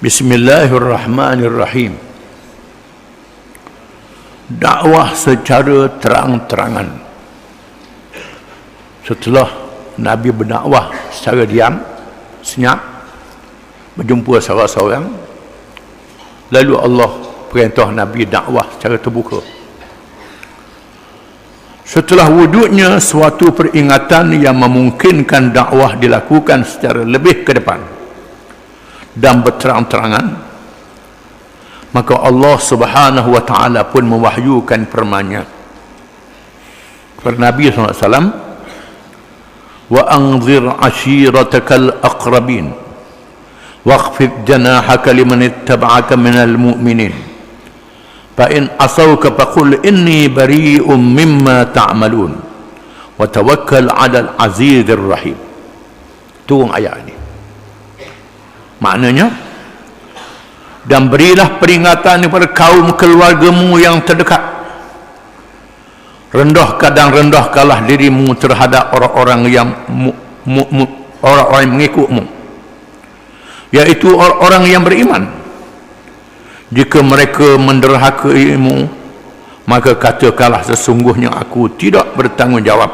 Bismillahirrahmanirrahim. Dakwah secara terang-terangan. Setelah Nabi berdakwah secara diam, senyap, berjumpa seorang-seorang, lalu Allah perintah Nabi dakwah secara terbuka. Setelah wujudnya suatu peringatan yang memungkinkan dakwah dilakukan secara lebih ke depan dan berterang-terangan, maka Allah Subhanahu wa taala pun mewahyukan firman-Nya kepada Nabi SAW, wa anzir ashiratakal aqrabin waqfid janahaka liman ittaba'aka minal mu'minin fa in asawka faqul inni bari'um mimma ta'malun wa tawakkal 'alal azizir rahim. Turun ayat ini. Maknanya, dan berilah peringatan kepada kaum keluargamu yang terdekat. Rendahkanlah dirimu terhadap orang-orang yang orang-orang yang mengikutmu, yaitu orang-orang yang beriman. Jika mereka menderhakaimu, maka katakanlah, sesungguhnya aku tidak bertanggungjawab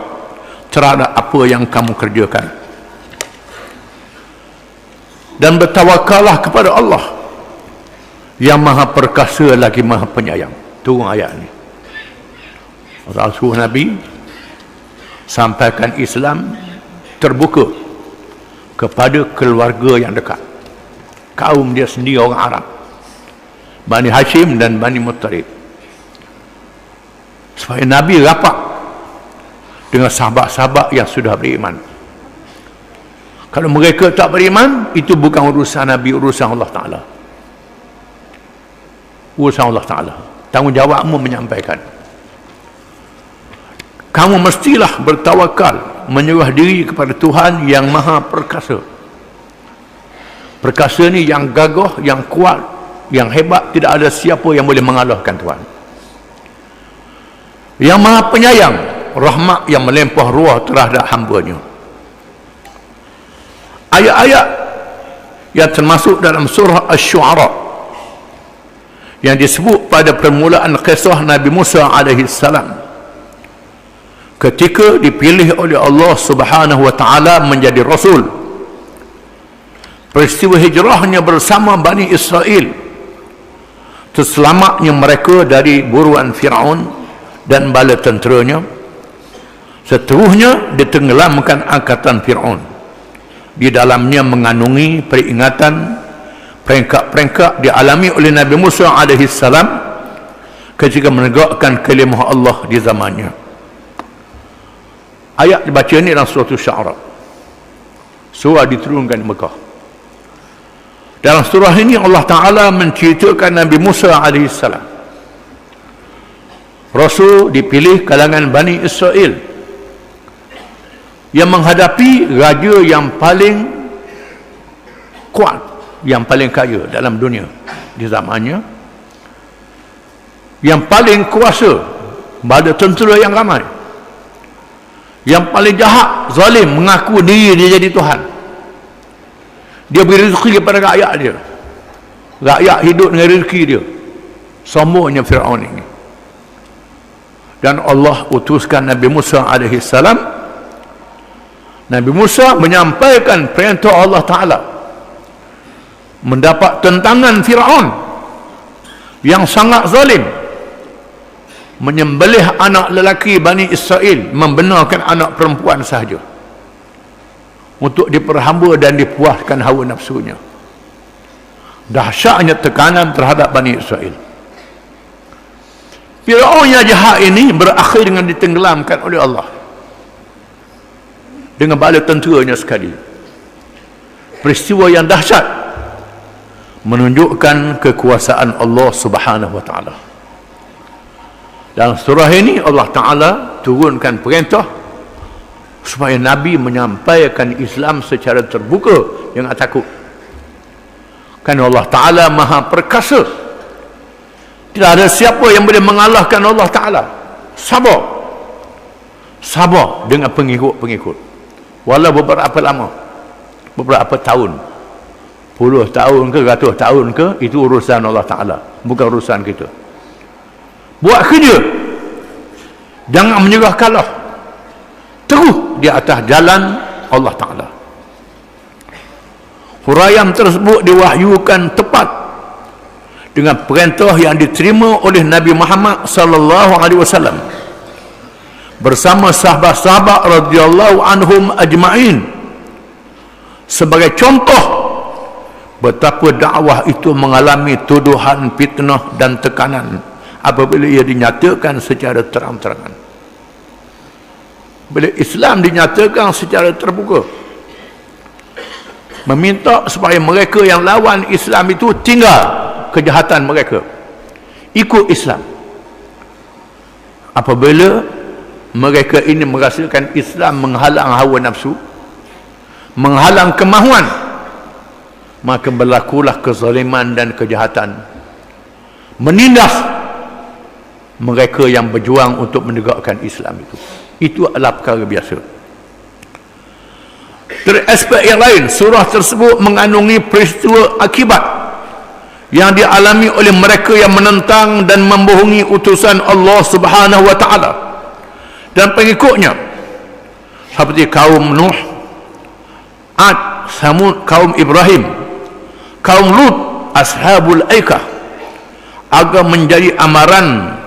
terhadap apa yang kamu kerjakan. Dan bertawakallah kepada Allah yang maha perkasa lagi maha penyayang. Turun ayat ini. Allah suruh Nabi sampaikan Islam terbuka kepada keluarga yang dekat. Kaum dia sendiri orang Arab, Bani Hashim dan Bani Muttalib, supaya Nabi rapat dengan sahabat-sahabat yang sudah beriman. Kalau mereka tak beriman, itu bukan urusan Nabi, urusan Allah Ta'ala. Urusan Allah Ta'ala. Tanggungjawabmu menyampaikan. Kamu mestilah bertawakal, menyerah diri kepada Tuhan yang maha perkasa. Perkasa ni yang gagah, yang kuat, yang hebat. Tidak ada siapa yang boleh mengalahkan Tuhan. Yang maha penyayang, rahmat yang melempah ruah terhadap hamba-Nya. Ayat-ayat yang termasuk dalam surah Asy-Syu'ara yang disebut pada permulaan kisah Nabi Musa alaihi salam ketika dipilih oleh Allah Subhanahu wa taala menjadi rasul. Peristiwa hijrahnya bersama Bani Israel, terselamatnya mereka dari buruan Firaun dan bala tenteranya, seterusnya ditenggelamkan angkatan Firaun. Di dalamnya mengandungi peringatan peringkat-peringkat dialami oleh Nabi Musa alaihi salam ketika menegakkan kalimah Allah di zamannya. Ayat dibaca ini dalam surah Asy-Syu'ara. Surah diturunkan di Mekah. Dalam surah ini Allah Ta'ala menceritakan Nabi Musa alaihi salam, Rasul dipilih kalangan Bani Israel, yang menghadapi raja yang paling kuat, yang paling kaya dalam dunia di zamannya, yang paling kuasa, pada tentera yang ramai, yang paling jahat, zalim, mengaku diri dia jadi Tuhan. Dia beri rezeki kepada rakyat dia, rakyat hidup dengan rezeki dia. Sombongnya Firaun ini. Dan Allah utuskan Nabi Musa alaihi salam. Nabi Musa menyampaikan perintah Allah Ta'ala, mendapat tentangan Firaun yang sangat zalim, menyembelih anak lelaki Bani Israel, membenarkan anak perempuan sahaja untuk diperhamba dan dipuaskan hawa nafsunya. Dahsyatnya tekanan terhadap Bani Israel. Firaun yang jahat ini berakhir dengan ditenggelamkan oleh Allah dengan bala tenteranya sekali. Peristiwa yang dahsyat menunjukkan kekuasaan Allah Subhanahu wa taala. Dalam surah ini Allah Ta'ala turunkan perintah supaya Nabi menyampaikan Islam secara terbuka, jangan takut. Kerana Allah Ta'ala maha perkasa, tidak ada siapa yang boleh mengalahkan Allah Ta'ala. Sabar dengan pengikut-pengikut, walau beberapa lama, beberapa tahun, puluh tahun ke ratus tahun ke, itu urusan Allah Ta'ala, bukan urusan kita. Buat kerja, jangan menyerah kalah, terus di atas jalan Allah Ta'ala. Huraian tersebut diwahyukan tepat dengan perintah yang diterima oleh Nabi Muhammad sallallahu alaihi wasallam bersama sahabat-sahabat radhiyallahu anhum ajma'in, sebagai contoh betapa dakwah itu mengalami tuduhan, fitnah dan tekanan apabila ia dinyatakan secara terang-terangan. Bila Islam dinyatakan secara terbuka, meminta supaya mereka yang lawan Islam itu tinggal kejahatan mereka, ikut Islam. Apabila mereka ini merasakan Islam menghalang hawa nafsu, menghalang kemahuan, maka berlakulah kezaliman dan kejahatan, menindas mereka yang berjuang untuk menegakkan Islam itu. Itu adalah perkara biasa. Dari aspek yang lain, surah tersebut mengandungi peristiwa akibat yang dialami oleh mereka yang menentang dan membohongi utusan Allah Subhanahu wa Ta'ala dan pengikutnya, seperti kaum Nuh, Ad, Samud, kaum Ibrahim, kaum Lut, Ashabul Aikah, agar menjadi amaran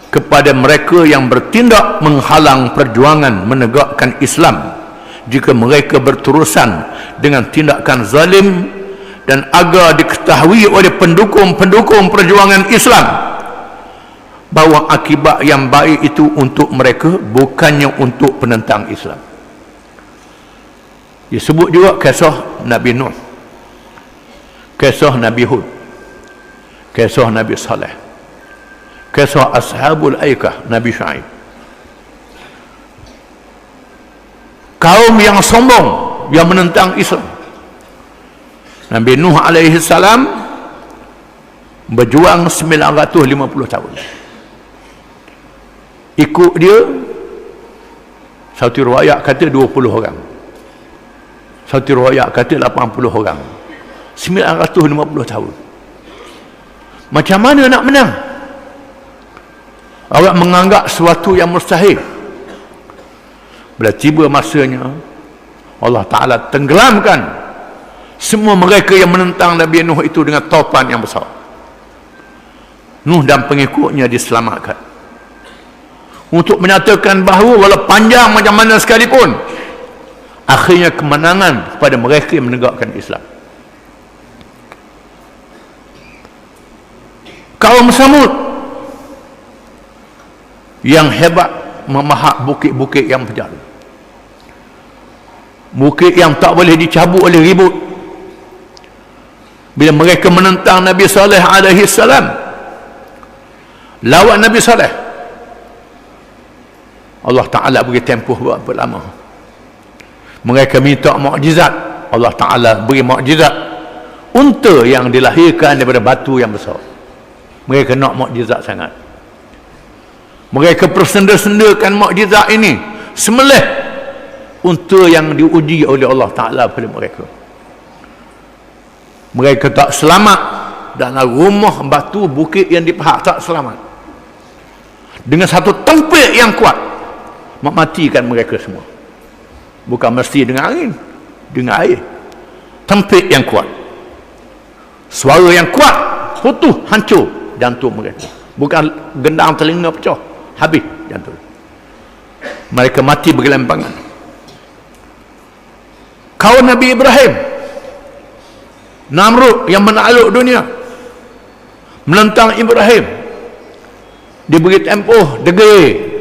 kepada mereka yang bertindak menghalang perjuangan menegakkan Islam jika mereka berterusan dengan tindakan zalim, dan agar diketahui oleh pendukung-pendukung perjuangan Islam bahawa akibat yang baik itu untuk mereka, bukannya untuk penentang Islam. Disebut juga kisah Nabi Nuh, kisah Nabi Hud, kisah Nabi Saleh, kisah Ashabul Aikah, Nabi Shu'aib. Kaum yang sombong yang menentang Islam. Nabi Nuh alaihi salam berjuang 950 tahun. Ikut dia, satu riwayat kata 20 orang, satu riwayat kata 80 orang. 950 tahun. Macam mana nak menang? Awak menganggap sesuatu yang mustahil. Bila tiba masanya, Allah Ta'ala tenggelamkan semua mereka yang menentang Nabi Nuh itu dengan topan yang besar. Nuh dan pengikutnya diselamatkan, untuk menyatakan bahawa walau panjang macam mana sekalipun, akhirnya kemenangan kepada mereka yang menegakkan Islam. Kaum Samud yang hebat memahak bukit-bukit yang berjalan, bukit yang tak boleh dicabut oleh ribut. Bila mereka menentang Nabi Saleh alaihi salam, lawan Nabi Saleh, Allah Ta'ala beri tempoh berapa lama. Mereka minta mukjizat, Allah Ta'ala beri mukjizat. Unta yang dilahirkan daripada batu yang besar, mereka nak mukjizat sangat. Mereka persenda-sendakan mukjizat ini, sembelih unta yang diuji oleh Allah Ta'ala pada mereka. Mereka tak selamat dalam rumah batu bukit yang dipahak, tak selamat. Dengan satu tempik yang kuat, matikan mereka semua. Bukan mesti dengan angin, dengan air. Tempik yang kuat, suara yang kuat, putus, hancur jantung mereka. Bukan gendang telinga pecah, habis jantung. Mereka mati bergelimpangan. Kaum Nabi Ibrahim, Namrud yang menakluk dunia, menentang Ibrahim, diberi tempoh degil.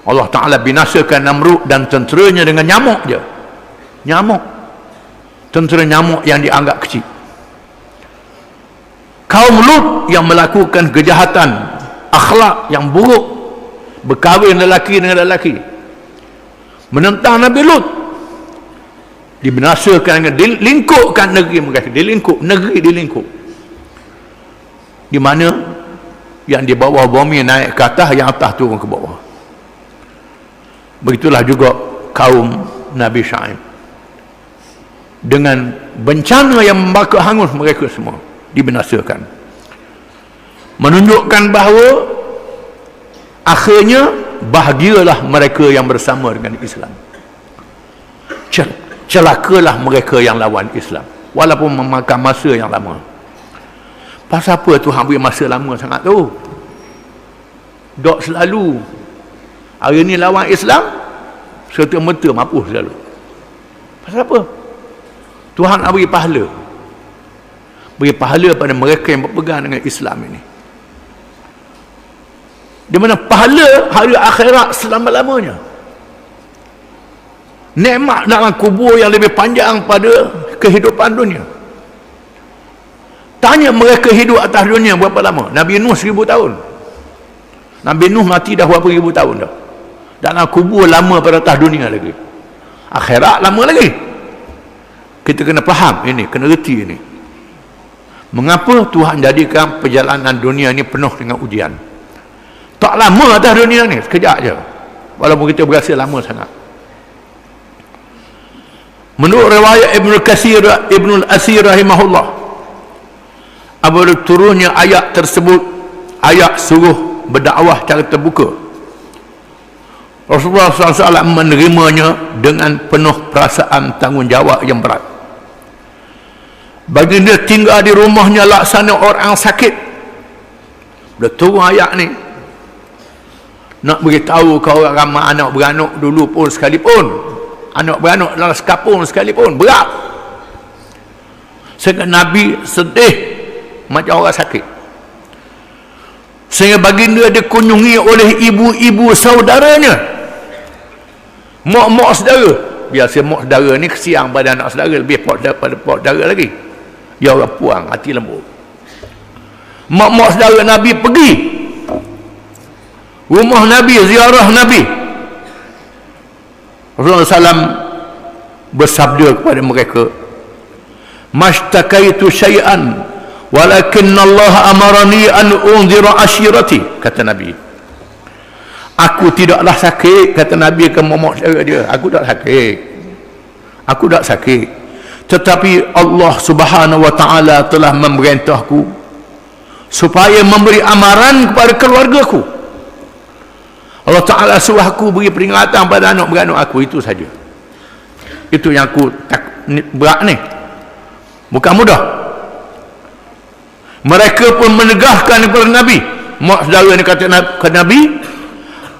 Allah Ta'ala binasakan Namrud dan tenteranya dengan nyamuk je. Nyamuk, tentera nyamuk yang dianggap kecil. Kaum Lut yang melakukan kejahatan, akhlak yang buruk, berkahwin lelaki dengan lelaki, menentang Nabi Lut, dibinasakan, dilingkupkan negeri mereka, dilingkup. Di mana yang di bawah bumi naik ke atas, yang atas turun ke bawah. Begitulah juga kaum Nabi Shu'aib. dengan bencana yang membakar hangus mereka semua dibinasakan, menunjukkan bahawa akhirnya bahagialah mereka yang bersama dengan Islam, celakalah mereka yang lawan Islam, walaupun memakan masa yang lama. Pasal apa Tuhan beri masa lama sangat tu? Dok selalu hari ni lawan Islam serta-merta mampus selalu. Pasal apa? Tuhan nak beri pahala, beri pahala pada mereka yang berpegang dengan Islam ini, di mana pahala hari akhirat selama-lamanya, nikmat dalam kubur yang lebih panjang pada kehidupan dunia. Tanya mereka hidup atas dunia berapa lama? Nabi Nuh 1000 tahun. Nabi Nuh mati dah berapa ribu tahun dah. Dalam kubur lama pada atas dunia lagi. Akhirat lama lagi. Kita kena faham ini, kena reti ini. Mengapa Tuhan jadikan perjalanan dunia ni penuh dengan ujian? Tak lama atas dunia ni, sekejap je. Walaupun kita berasa lama sangat. Menurut riwayat Ibn al-Asir rahimahullah, apabila turunnya ayat tersebut, ayat suruh berdakwah secara terbuka, Rasulullah SAW menerimanya dengan penuh perasaan tanggungjawab yang berat. Baginda tinggal di rumahnya laksana orang sakit. Bila turun ayat ni, nak beritahu ke orang ramai anak beranak dulu pun sekalipun, anak beranak dalam sekapung sekalipun, berat. Sehingga Nabi sedih macam orang sakit. Sehingga baginda dikunjungi oleh ibu-ibu saudaranya, mak-mak saudara. Biasa mak saudara ni kesiang pada anak saudara, lebih pada mak saudara lagi. Dia orang puang, hati lembut. Mak-mak saudara Nabi pergi rumah Nabi, ziarah Nabi. Rasulullah SAW bersabda kepada mereka, "Mashtakaitu syai'an walakinna Allah amarani an unzira ashirati," kata Nabi. Aku tidaklah sakit, kata Nabi ke mak saudara dia. Aku tak sakit. Aku tak sakit. Tetapi Allah Subhanahu wa taala telah memerintahku supaya memberi amaran kepada keluargaku. Allah Taala suruh aku beri peringatan pada anak beranak aku, itu saja. Itu yang aku berat ni. Bukan mudah. Mereka pun menegahkan kepada Nabi. Mak saudara ni kata ke Nabi,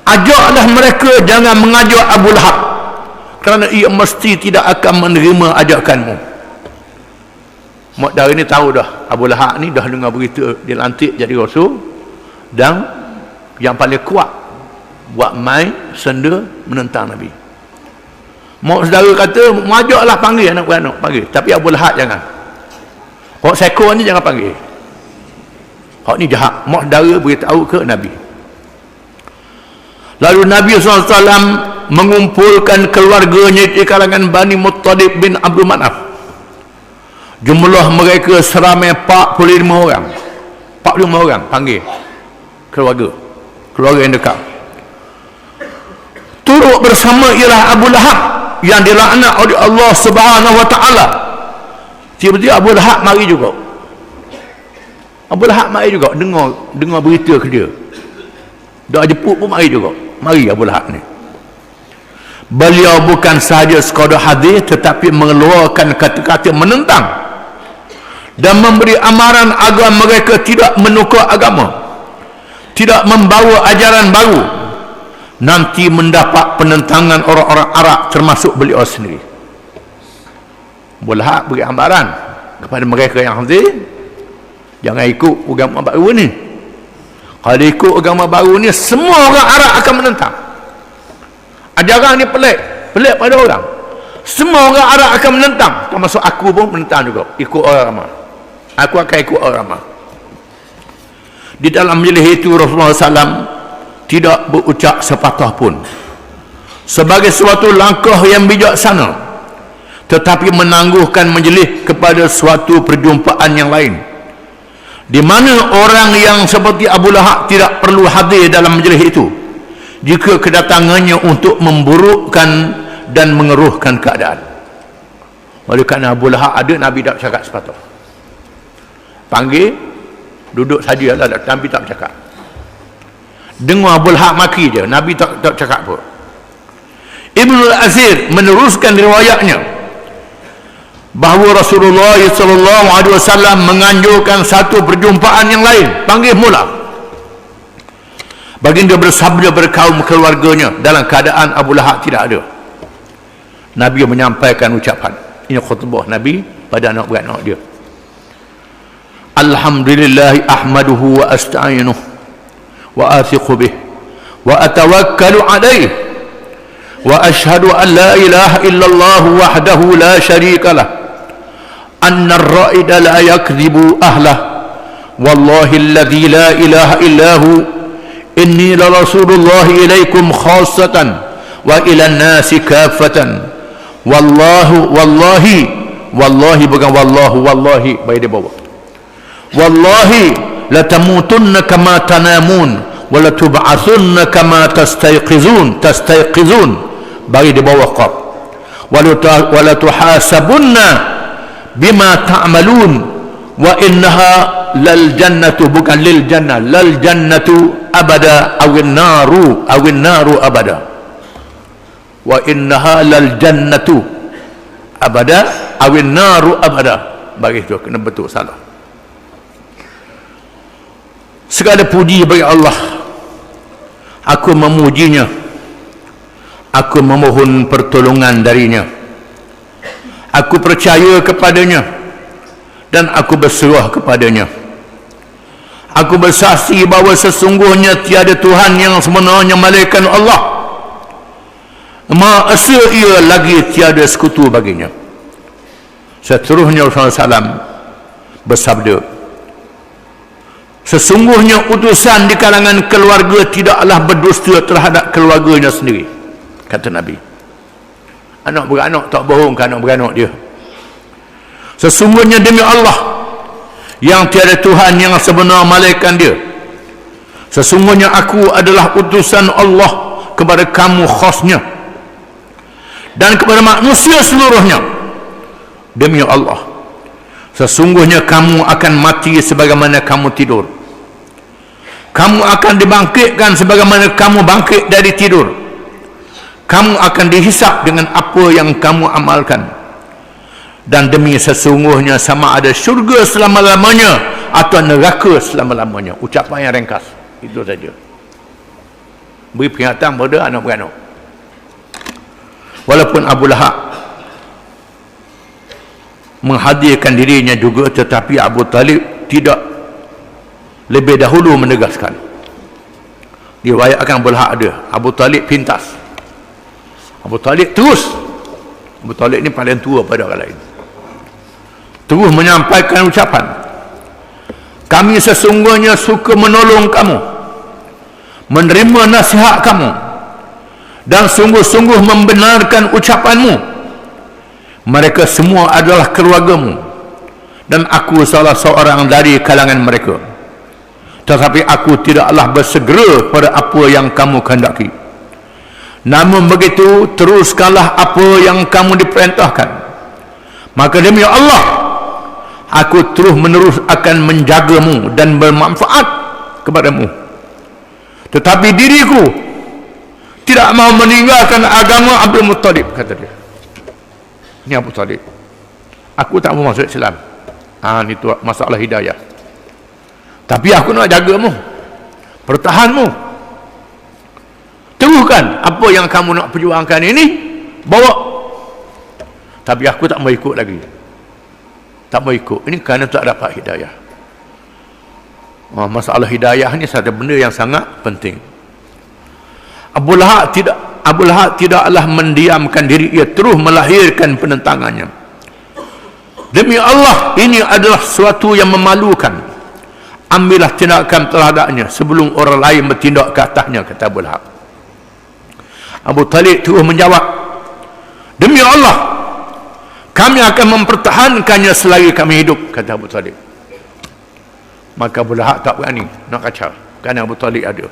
ajaklah mereka jangan mengajak Abu Lahab, kerana ia mesti tidak akan menerima ajakanmu. Mak saudara ni tahu dah Abu Lahab ni dah dengar berita dilantik jadi rasul, dan yang paling kuat buat main senda menentang Nabi. Mak saudara kata, majaklah panggil anak beranak, panggil. Tapi Abu Lahab jangan. Hak seko ni jangan panggil. Hak ni jahat. Mak saudara beritahu ke Nabi. Lalu Nabi SAW mengumpulkan keluarganya di kalangan Bani Muttalib bin Abdul Manaf. Jumlah mereka seramai 45 orang. 45 orang panggil keluarga yang dekat. Turut bersama ialah Abu Lahab yang dilaknat oleh Allah Subhanahu wa taala. Tiba-tiba Abu Lahab mari juga. Abu Lahab mari juga, dengar berita ke dia. Dak jemput pun mari juga. Mari Abu Lahab ni. Beliau bukan sahaja sekadar hadir, tetapi mengeluarkan kata-kata menentang dan memberi amaran agar mereka tidak menukar agama, tidak membawa ajaran baru, nanti mendapat penentangan orang-orang Arab termasuk beliau sendiri. Abu Lahab beri amaran kepada mereka yang hadir, jangan ikut agama baru ni. Kalau ikut agama baru ni, semua orang Arab akan menentang. Ajaran ni pelik pada orang. Semua orang Arab akan menentang, termasuk aku pun menentang juga. Ikut orang ramai. Aku akan ikut orang ramai. Di dalam majlis itu Rasulullah SAW tidak berucap sepatah pun sebagai suatu langkah yang bijaksana, tetapi menangguhkan majlis kepada suatu perjumpaan yang lain, di mana orang yang seperti Abu Lahab tidak perlu hadir dalam majlis itu jika kedatangannya untuk memburukkan dan mengeruhkan keadaan. Oleh kerana Abu Lahab ada, Nabi tak bercakap sepatah. Panggil, duduk sajalah, Nabi tak bercakap. Dengar Abu Lahab maki je, Nabi tak bercakap apa. Ibnu al-Asir meneruskan riwayatnya bahawa Rasulullah SAW menganjurkan satu perjumpaan yang lain. Panggil mula. Baginda bersabda berkaum keluarganya dalam keadaan Abu Lahab tidak ada. Nabi menyampaikan ucapan. Ini khutbah Nabi pada anak beranak dia. Alhamdulillah ahmaduhu wa asta'inuh wa athiqu bih wa atawakkalu alaih wa ashhadu an la ilaha illallah wahdahu la syarika lah anna ar-ra'ida la yakdhibu ahlah wallahi alladhi la ilaha illahu inni la rasulullah ilaikum khassatan wa ila an-nasi kaffatan wallahi bukan wallahi baik dia bawa wallahi la tamutunna kama tanamun wa la tub'athunna kama tastayqizun bagi di bawah qaf wa la tuhasabunna bima ta'malun wa innaha lal jannatu bukan lil jannah lal jannatu abada awin naru abada wa innaha lal jannatu abada awin naru abada. Bagi tu kena betul salah. Segala puji bagi Allah. Aku memujinya, aku memohon pertolongan darinya, aku percaya kepadanya dan aku berserah kepadanya. Aku bersaksi bahawa sesungguhnya tiada Tuhan yang sebenarnya melainkan Allah. Maha Esa ia lagi tiada sekutu baginya. Seterusnya Rasulullah SAW bersabda, sesungguhnya utusan di kalangan keluarga tidaklah berdusta terhadap keluarganya sendiri, kata Nabi. Anak beranak tak bohong ke anak beranak dia. Sesungguhnya demi Allah yang tiada Tuhan yang sebenar malaikat dia, sesungguhnya aku adalah utusan Allah kepada kamu khasnya dan kepada manusia seluruhnya. Demi Allah, sesungguhnya kamu akan mati sebagaimana kamu tidur, kamu akan dibangkitkan sebagaimana kamu bangkit dari tidur, kamu akan dihisap dengan apa yang kamu amalkan, dan demi sesungguhnya sama ada syurga selama-lamanya atau neraka selama-lamanya. Ucapan yang ringkas itu saja, beri peringatan pada anak beranak. Walaupun Abu Lahab menghadirkan dirinya juga, tetapi Abu Talib tidak lebih dahulu menegaskan. Diriwayatkan Abu Lahab ada, Abu Talib pintas. Abu Talib terus, Abu Talib ni paling tua pada orang lain, terus menyampaikan ucapan, kami sesungguhnya suka menolong kamu, menerima nasihat kamu, dan sungguh-sungguh membenarkan ucapanmu. Mereka semua adalah keluargamu dan aku salah seorang dari kalangan mereka, tetapi aku tidaklah bersegera pada apa yang kamu kehendaki. Namun begitu, teruskanlah apa yang kamu diperintahkan, maka demi Allah aku terus menerus akan menjagamu dan bermanfaat kepadamu. Tetapi diriku tidak mau meninggalkan agama Abdul Muttalib, kata dia. Ini Abu Talib, aku tak mau masuk Islam. Ini tu masalah hidayah. Tapi aku nak jagamu, pertahanmu, teruskan apa yang kamu nak perjuangkan ini, bawa. Tapi aku tak mau ikut lagi, tak mau ikut. Ini kerana tak dapat hidayah. Masalah hidayah ni satu benda yang sangat penting. Abu Lahab tidaklah mendiamkan diri, ia terus melahirkan penentangannya. Demi Allah, ini adalah sesuatu yang memalukan. Ambillah tindakan terhadapnya sebelum orang lain bertindak ke atasnya, kata Abu Lahab. Abu Talib terus menjawab, demi Allah, kami akan mempertahankannya selagi kami hidup, kata Abu Talib. Maka Abu Lahab tak berani nak kacau, kerana Abu Talib ada.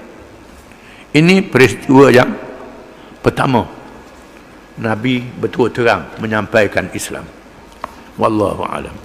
Ini peristiwa yang pertama Nabi betul terang menyampaikan Islam. Wallahu a'lam.